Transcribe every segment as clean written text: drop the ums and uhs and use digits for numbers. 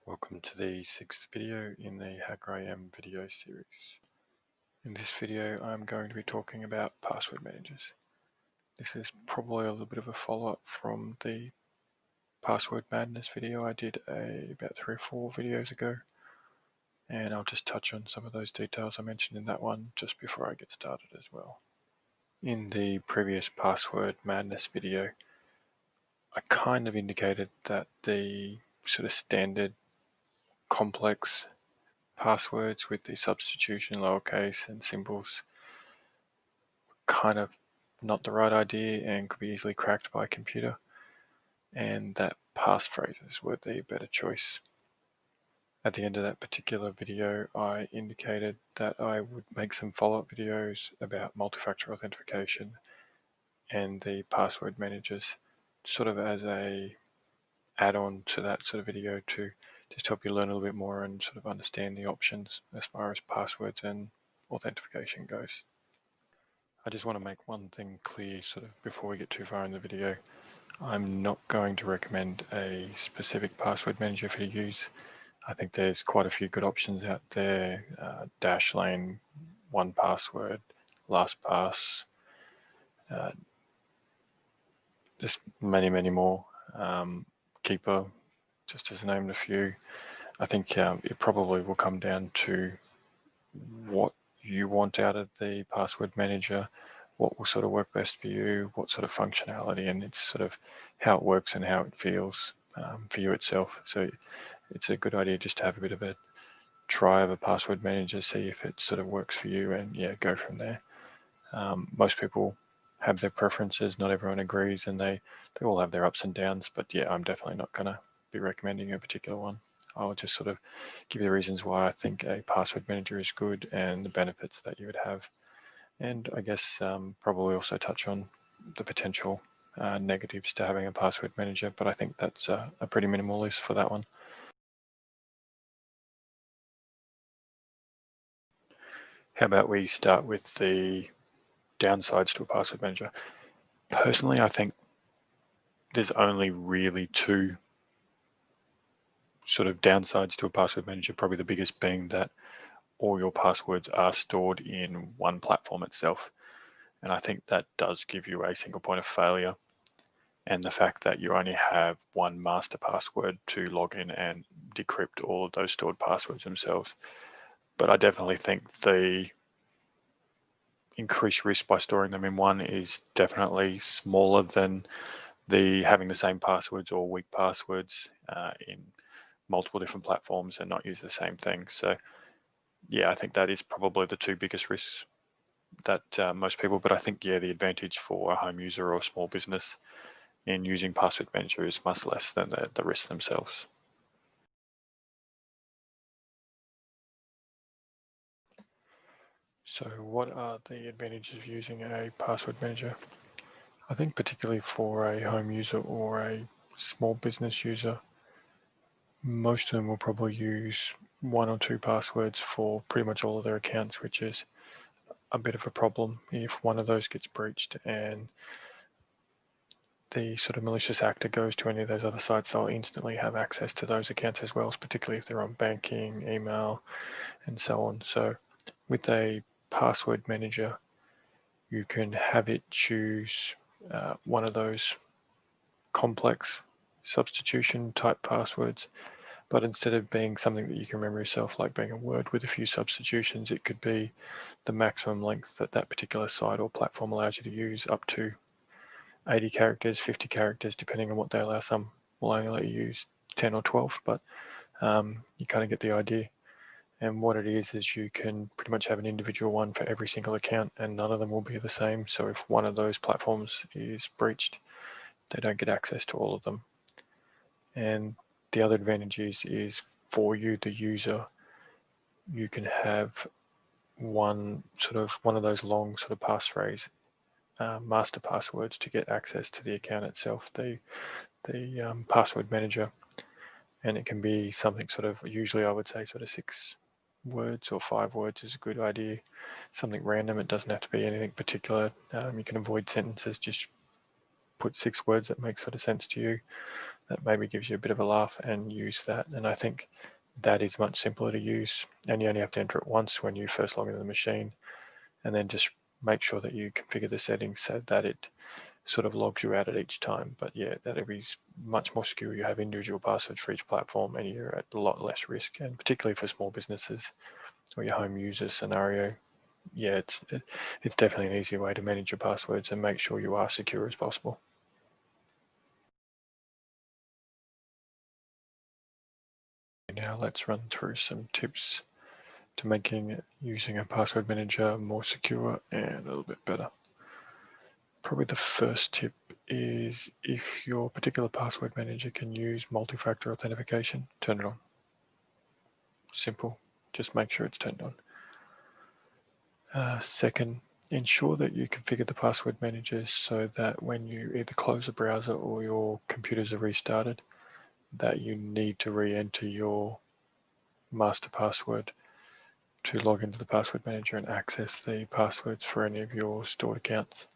Welcome to the 6th video in the Hacker IM video series. In this video I'm going to be talking about password managers. This is probably a little bit of a follow-up from the password madness video I did about 3 or 4 videos ago, and I'll just touch on some of those details I mentioned in that one just before I get started as well. In the previous password madness video I kind of indicated that the sort of standard complex passwords with the substitution lowercase and symbols kind of not the right idea and could be easily cracked by a computer, and that passphrases were the better choice. At the end of that particular video I indicated that I would make some follow-up videos about multi-factor authentication and the password managers sort of as a add-on to that sort of video to just help you learn a little bit more and sort of understand the options as far as passwords and authentication goes. I just want to make one thing clear sort of before we get too far in the video. I'm not going to recommend a specific password manager for you to use. I think there's quite a few good options out there. Dashlane, 1Password, LastPass, there's many more. Keeper, just to name a few. I think it probably will come down to what you want out of the password manager, what will sort of work best for you, what sort of functionality, and it's sort of how it works and how it feels for you itself. So it's a good idea just to have a bit of a try of a password manager, see if it sort of works for you, and yeah, go from there. Most people have their preferences, not everyone agrees, and they all have their ups and downs, but yeah, I'm definitely not going to be recommending a particular one. I'll just sort of give you the reasons why I think a password manager is good and the benefits that you would have. And I guess probably also touch on the potential negatives to having a password manager, but I think that's a pretty minimal list for that one. How about we start with the downsides to a password manager? Personally, I think there's only really two sort of downsides to a password manager, probably the biggest being that all your passwords are stored in one platform itself. And I think that does give you a single point of failure. And the fact that you only have one master password to log in and decrypt all of those stored passwords themselves. But I definitely think the increased risk by storing them in one is definitely smaller than the having the same passwords or weak passwords in multiple different platforms and not use the same thing. So yeah, I think that is probably the two biggest risks that most people, but I think yeah, the advantage for a home user or a small business in using password manager is much less than the risks themselves. So what are the advantages of using a password manager? I think particularly for a home user or a small business user, most of them will probably use 1 or 2 passwords for pretty much all of their accounts, which is a bit of a problem. If one of those gets breached and the sort of malicious actor goes to any of those other sites, they'll instantly have access to those accounts as well, particularly if they're on banking, email, and so on. So with a password manager, you can have it choose one of those complex substitution type passwords, but instead of being something that you can remember yourself, like being a word with a few substitutions, it could be the maximum length that that particular site or platform allows you to use, up to 80 characters, 50 characters, depending on what they allow. Some will only let you use 10 or 12, but you kind of get the idea. And what it is you can pretty much have an individual one for every single account, and none of them will be the same. So if one of those platforms is breached, they don't get access to all of them. And the other advantage is for you, the user, you can have one of those long sort of passphrase master passwords to get access to the account itself, the password manager. And it can be something sort of, usually I would say sort of 6 words or 5 words is a good idea. Something random, it doesn't have to be anything particular. You can avoid sentences, just put 6 words that make sort of sense to you, that maybe gives you a bit of a laugh, and use that. And I think that is much simpler to use, and you only have to enter it once when you first log into the machine, and then just make sure that you configure the settings so that it sort of logs you out at each time. But yeah, that'll be much more secure. You have individual passwords for each platform, and you're at a lot less risk. And particularly for small businesses or your home user scenario, yeah, it's definitely an easier way to manage your passwords and make sure you are secure as possible. Now let's run through some tips to making using a password manager more secure and a little bit better. Probably the first tip is, if your particular password manager can use multi-factor authentication, turn it on. Simple, just make sure it's turned on. Second, ensure that you configure the password manager so that when you either close the browser or your computers are restarted, that you need to re-enter your master password to log into the password manager and access the passwords for any of your stored accounts.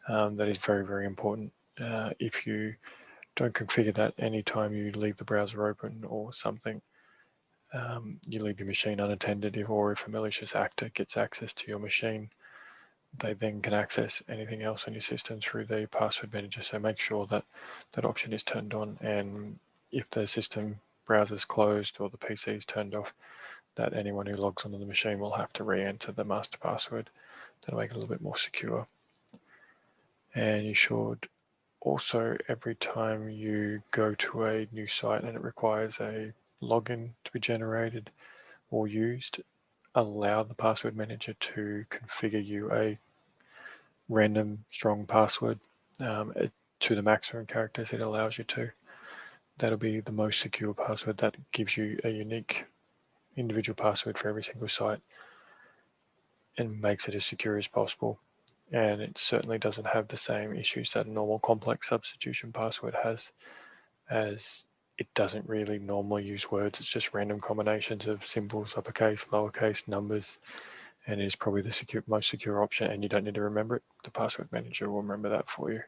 That is very, very important. If you don't configure that anytime you leave the browser open or something, you leave your machine unattended, or if a malicious actor gets access to your machine, they then can access anything else on your system through the password manager. So make sure that that option is turned on, and if the system browser is closed or the PC is turned off, that anyone who logs onto the machine will have to re-enter the master password. That'll make it a little bit more secure. And you should also, every time you go to a new site and it requires a login to be generated or used, allow the password manager to configure you a random strong password to the maximum characters it allows you to. That'll be the most secure password. That gives you a unique individual password for every single site and makes it as secure as possible. And it certainly doesn't have the same issues that a normal complex substitution password has, as it doesn't really normally use words. It's just random combinations of symbols, uppercase, lowercase, numbers, and it is probably the most secure option, and you don't need to remember it. The password manager will remember that for you.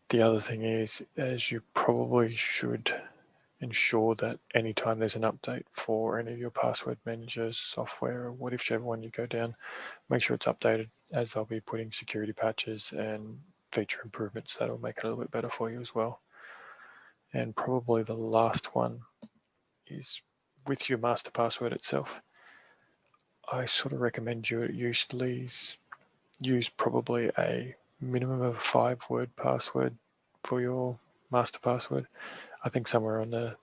The other thing is, as you probably should ensure that anytime there's an update for any of your password managers software, or whichever one you go down, make sure it's updated, as they'll be putting security patches and feature improvements that'll make it a little bit better for you as well. And probably the last one is with your master password itself. I sort of recommend you usually use probably a minimum of a 5-word password for your master password. I think somewhere on the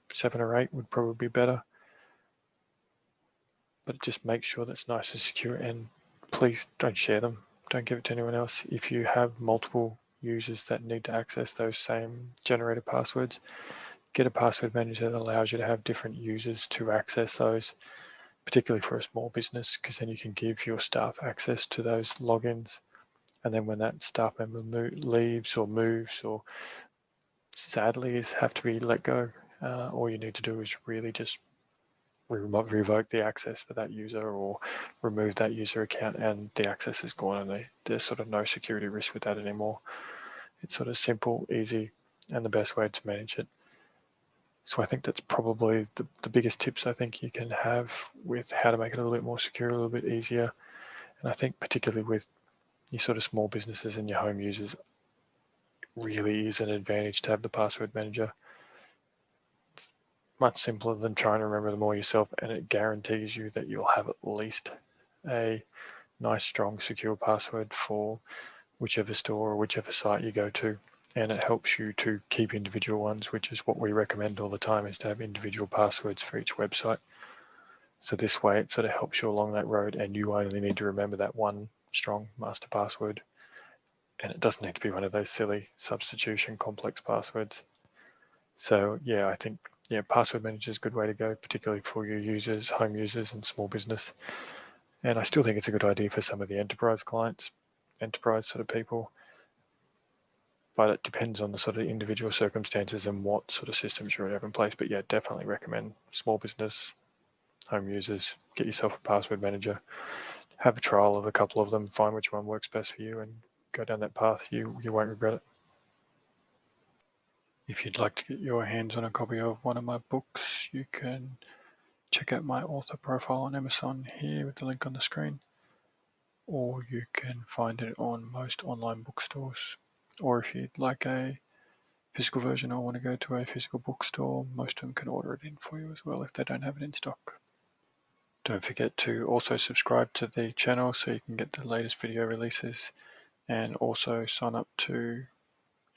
7 or 8 would probably be better. But just make sure that's nice and secure, and please don't share them. Don't give it to anyone else. If you have multiple users that need to access those same generated passwords, get a password manager that allows you to have different users to access those, particularly for a small business, because then you can give your staff access to those logins. And then when that staff member leaves or moves or sadly have to be let go, all you need to do is really just revoke the access for that user or remove that user account, and the access is gone, and there's sort of no security risk with that anymore. It's sort of simple, easy, and the best way to manage it. So I think that's probably the biggest tips I think you can have with how to make it a little bit more secure, a little bit easier. And I think particularly with your sort of small businesses and your home users, it really is an advantage to have the password manager. It's much simpler than trying to remember them all yourself, and it guarantees you that you'll have at least a nice, strong, secure password for whichever store or whichever site you go to. And it helps you to keep individual ones, which is what we recommend all the time, is to have individual passwords for each website. So this way it sort of helps you along that road, and you only need to remember that one strong master password. And it doesn't need to be one of those silly substitution complex passwords. So yeah, I think password manager is a good way to go, particularly for your users, home users and small business. And I still think it's a good idea for some of the enterprise clients, enterprise sort of people. But it depends on the sort of individual circumstances and what sort of systems you have in place. But yeah, definitely recommend small business, home users, get yourself a password manager, have a trial of a couple of them, find which one works best for you, and go down that path, you won't regret it. If you'd like to get your hands on a copy of one of my books, you can check out my author profile on Amazon here with the link on the screen, or you can find it on most online bookstores. Or if you'd like a physical version or want to go to a physical bookstore, most of them can order it in for you as well if they don't have it in stock. Don't forget to also subscribe to the channel so you can get the latest video releases, and also sign up to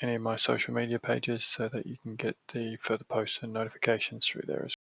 any of my social media pages so that you can get the further posts and notifications through there as well.